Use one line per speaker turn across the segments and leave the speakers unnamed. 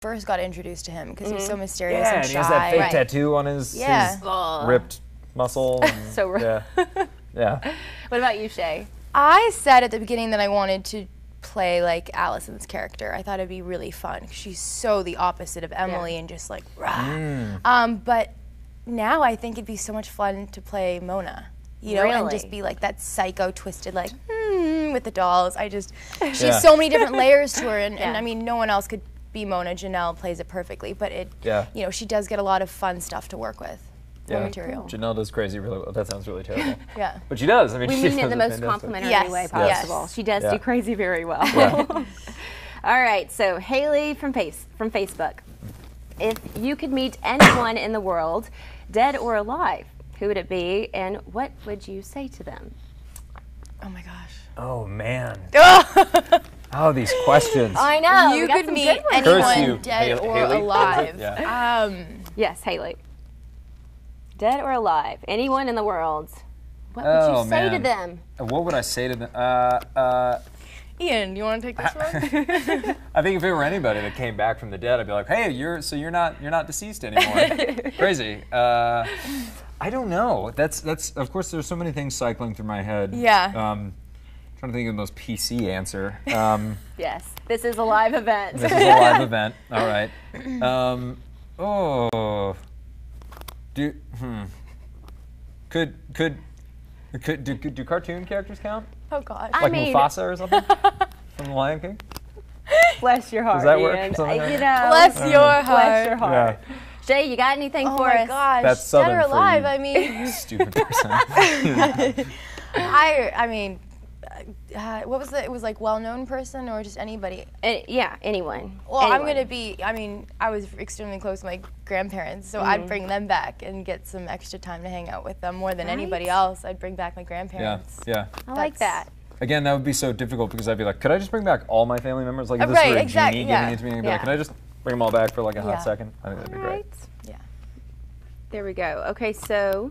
first got introduced to him because he was so mysterious and shy.
he has that fake tattoo on his ripped muscle. And,
so ripped.
Yeah.
What about you, Shay?
I said at the beginning that I wanted to play like Allison's character. I thought it'd be really fun. She's so the opposite of Emily and just like rah. But now I think it'd be so much fun to play Mona. You know, and just be like that psycho twisted like with the dolls. She has so many different layers to her, and I mean no one else could be Mona. Janelle plays it perfectly, but you know, she does get a lot of fun stuff to work with. Material.
Janelle does crazy really well. That sounds really terrible.
But
she does. I mean,
we
she
mean it in the most complimentary way possible. She does do crazy very well. All right, so Haley from Facebook. If you could meet anyone in the world, dead or alive, who would it be, and what would you say to them?
Oh my gosh.
Oh man. Oh, these questions.
I know.
You could meet anyone dead or alive.
Yes, Haley. Dead or alive, anyone in the world. What would you say to them?
What would I say to them?
Ian, you want to take this one?
I think if it were anybody that came back from the dead, I'd be like, hey, you're not deceased anymore. Crazy. I don't know. That's of course there's so many things cycling through my head. Trying to think of the most PC answer.
Yes, this is a live event.
This is a live event. All right. Do cartoon characters count?
Oh God.
Like Mufasa or something from The Lion King?
Bless your heart.
Does that work?
Ian.
Like
bless your heart.
Bless your heart.
Yeah.
Jay, you got anything for us?
Oh my gosh.
That's Southern
dead or alive?
for you,
I mean,
stupid person.
I mean, what was it? It was like well-known person or just anybody?
Yeah, anyone.
Well, I'm gonna be. I mean, I was extremely close to my grandparents, so I'd bring them back and get some extra time to hang out with them more than anybody else. I'd bring back my grandparents.
Yeah.
I like that.
Again, that would be so difficult because I'd be like, could I just bring back all my family members? Like, if this were a genie giving it to me, I'd be like, can I just bring them all back for like a hot second? I think that'd be great.
Yeah.
There we go. Okay, so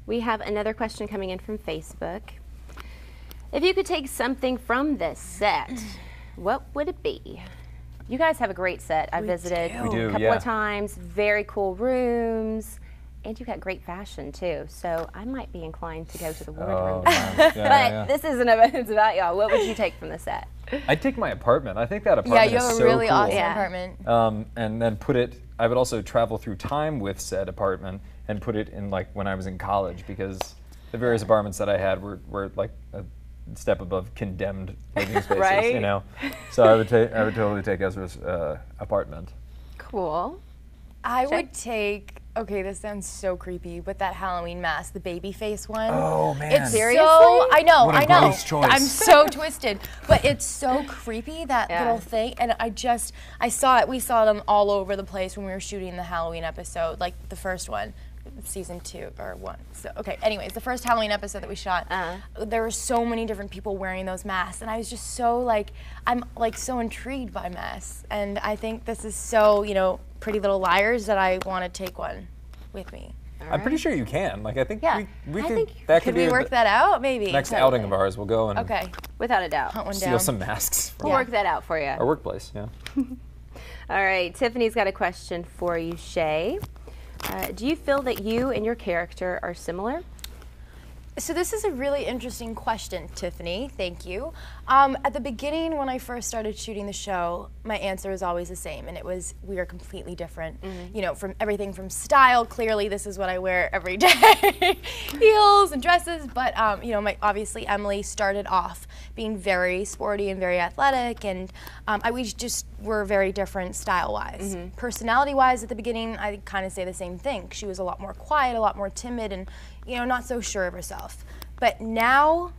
we have another question coming in from Facebook. If you could take something from this set, what would it be? You guys have a great set. I visited a couple of times. Very cool rooms. And you got great fashion too, so I might be inclined to go to the wardroom. But this isn't about y'all. What would you take from the set?
I'd take my apartment. I think that apartment is so cool.
Yeah, you have a really awesome apartment.
And then put it, I would also travel through time with said apartment and put it in like when I was in college, because the various apartments that I had were like a step above condemned living spaces, you know? So I would totally take Ezra's apartment.
Cool.
I would take, okay, this sounds so creepy, but that Halloween mask, the baby face one.
Oh man.
It's seriously? I know.
What a great choice.
I'm so twisted, but it's so creepy, that little thing, and I saw it, we saw them all over the place when we were shooting the Halloween episode, like the first one. Season 2 or 1. So okay. Anyways, the first Halloween episode that we shot, there were so many different people wearing those masks, and I was just so like, I'm like so intrigued by masks, and I think this is so, you know, Pretty Little Liars that I want to take one with me.
I'm pretty sure you can. Like I think we
could we work that out? Maybe
next outing of ours, we'll go and
without a doubt
hunt one
steal some masks.
We'll work that out for you.
Our workplace, yeah.
All right, Tiffany's got a question for you, Shay. Do you feel that you and your character are similar?
So this is a really interesting question, Tiffany. Thank you. At the beginning, when I first started shooting the show, my answer was always the same, and it was we are completely different. You know, from everything from style. Clearly, this is what I wear every day: heels and dresses. But you know, obviously Emily started off being very sporty and very athletic, and we just were very different style-wise. Personality-wise, at the beginning, I kind of say the same thing. She was a lot more quiet, a lot more timid, and you know, not so sure of herself. But now,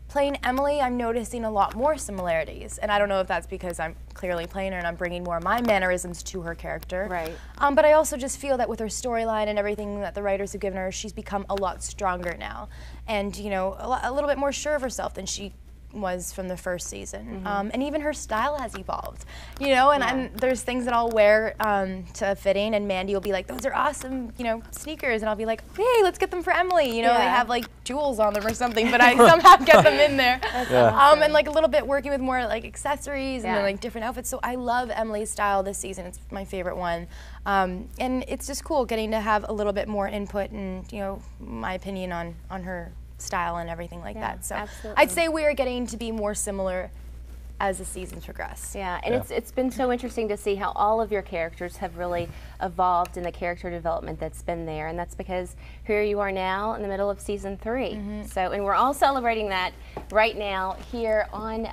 playing Emily, I'm noticing a lot more similarities. And I don't know if that's because I'm clearly playing her and I'm bringing more of my mannerisms to her character.
Right.
But I also just feel that with her storyline and everything that the writers have given her, she's become a lot stronger now. And, you know, a little bit more sure of herself than she was from the first season. And even her style has evolved, you know, and there's things that I'll wear to fitting, and Mandy will be like, those are awesome, you know, sneakers, and I'll be like, hey, let's get them for Emily, you know, they have like jewels on them or something, but I somehow get them in there. And like a little bit working with more like accessories and then like different outfits. So I love Emily's style this season. It's my favorite one. And it's just cool getting to have a little bit more input and, you know, my opinion on her style and everything like that. So I'd say we are getting to be more similar as the seasons progress.
Yeah, and it's been so interesting to see how all of your characters have really evolved in the character development that's been there, and that's because here you are now in the middle of season 3. So, and we're all celebrating that right now here on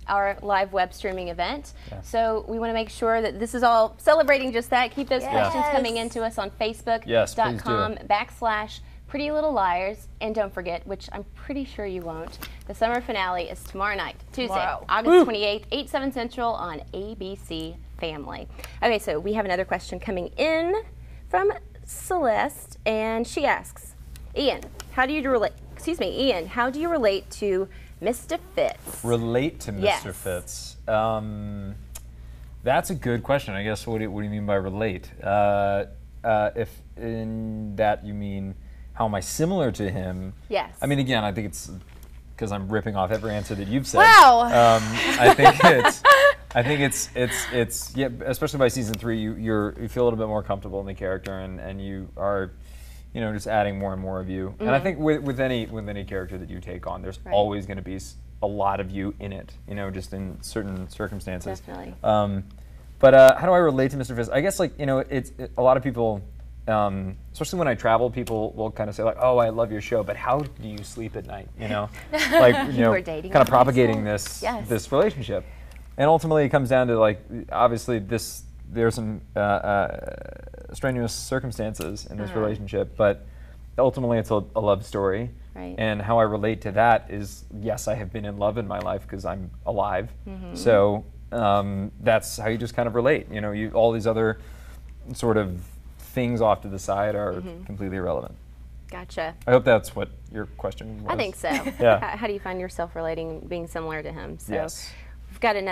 our live web streaming event. So we want to make sure that this is all celebrating just that. Keep those questions coming into us on Facebook.com/Pretty Little Liars, and don't forget, which I'm pretty sure you won't, the summer finale is tomorrow night, Tuesday, August 28th, 8/7 Central on ABC Family. Okay, so we have another question coming in from Celeste, and she asks, Ian, how do you relate? Excuse me, Ian, how do you relate to Mr. Fitz?
Relate to Mr. Fitz? That's a good question. I guess. What do you mean by relate? If in that you mean, how am I similar to him?
Yes.
I mean, again, I think it's because I'm ripping off every answer that you've said.
Wow.
I think it's yeah. Especially by season 3, you feel a little bit more comfortable in the character, and you are, you know, just adding more and more of you. And I think with any character that you take on, there's always going to be a lot of you in it. You know, just in certain circumstances.
Definitely.
But how do I relate to Mr. Fitz? I guess, like, you know, a lot of people. Especially when I travel, people will kind of say like, "Oh, I love your show, but how do you sleep at night?" You know, like, you know, kind of propagating this relationship, and ultimately it comes down to, like, obviously there's some strenuous circumstances in this relationship, but ultimately it's a love story. And how I relate to that is, yes, I have been in love in my life because I'm alive. So that's how you just kind of relate. You know, all these other sort of things off to the side are completely irrelevant.
Gotcha.
I hope that's what your question was.
I think so.
Yeah.
How do you find yourself relating, being similar to him? So
yes.
we've got another